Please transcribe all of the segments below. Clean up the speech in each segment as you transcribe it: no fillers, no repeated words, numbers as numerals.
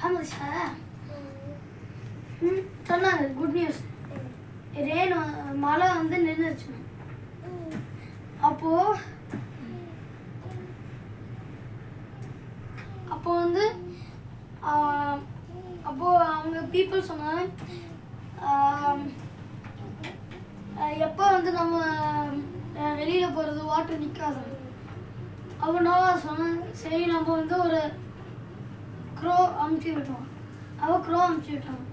வந்துச்சா சொன்னாங்க good news. Rain மழை வந்து நின்றுச்சு. அப்போ வந்து அப்போ அவங்க பீப்புள் சொன்னாங்க எப்போ வந்து நம்ம வெளியில் போகிறது வாட்டர் நிற்காது. அப்போ நோவா சொன்னாங்க சரி நம்ம வந்து ஒரு க்ரோ அமுச்சு விட்டோம். க்ரோ அமுச்சு விட்டாங்க.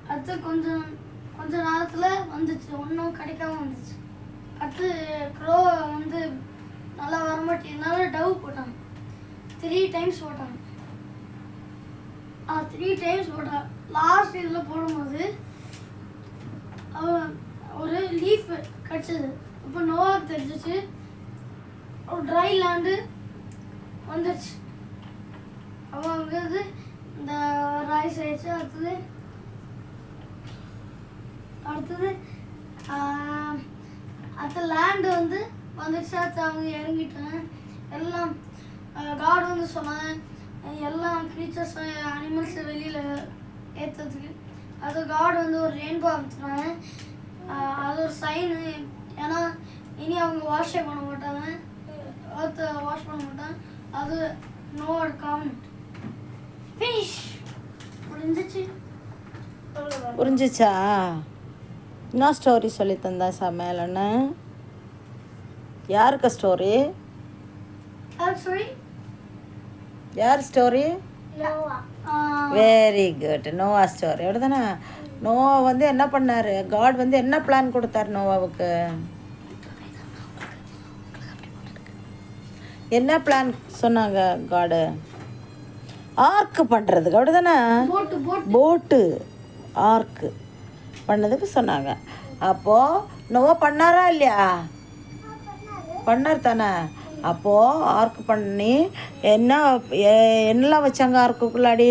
அடுத்து கொஞ்ச நேரத்தில் வந்துச்சு, ஒன்றும் கிடைக்காம வந்துச்சு. அடுத்து க்ரோ வந்து நல்லா வரமாட்டேனால டவ் போட்டாங்க. 3 டைம்ஸ் போட்டாங்க. 3 டைம்ஸ் போட்டாங்க. லாஸ்ட் இதில் போடும்போது ஒரு லீஃப் கிடச்சிது. இப்போ நோவாக்கு தெரிஞ்சிச்சு ஒரு ட்ரை லேண்டு வந்துடுச்சு. அவன் அங்கே இந்த ரைஸ் ஆயிடுச்சு. அடுத்தது அடுத்த லேண்டு வந்து வந்துடுச்சு. அடுத்து அவங்க இறங்கிட்டாங்க. எல்லாம் காட் வந்து சொன்னாங்க எல்லா க்ரீச்சர்ஸ் அனிமல்ஸ் வெளியில் ஏற்றுறதுக்கு. அது காட் வந்து ஒரு ரெயின்போ அனுப்பிச்சிட்டாங்க. அது ஒரு சைனு. ஏன்னா இனி அவங்க வாஷே பண்ண மாட்டாங்க, ஏர்த்தை வாஷ் பண்ண மாட்டாங்க. அது நோவோட காமெண்ட் ஃபினிஷ் முடிஞ்சிச்சு. புரிஞ்சிச்சா? என்ன ஸ்டோரி சொல்லி தந்தா சமையல்னு? யாருக்கு ஸ்டோரி? யார் story? Very good. Noah story அப்படிதானே? நோவா வந்து என்ன பண்ணார்? காட் வந்து என்ன பிளான் கொடுத்தார் நோவாவுக்கு? என்ன பிளான் சொன்னாங்க காடு? ஆர்க்கு பண்ணுறதுக்கு அப்படிதானே? போட்டு ஆர்க்கு பண்ணதுக்கு சொன்னாங்க. அப்போது நோவா பண்ணாரா இல்லையா? பண்ணார் தானே? அப்போது ஆர்க்கு பண்ணி என்னெல்லாம் வச்சாங்க ஆர்க்குக்குள்ளாடி?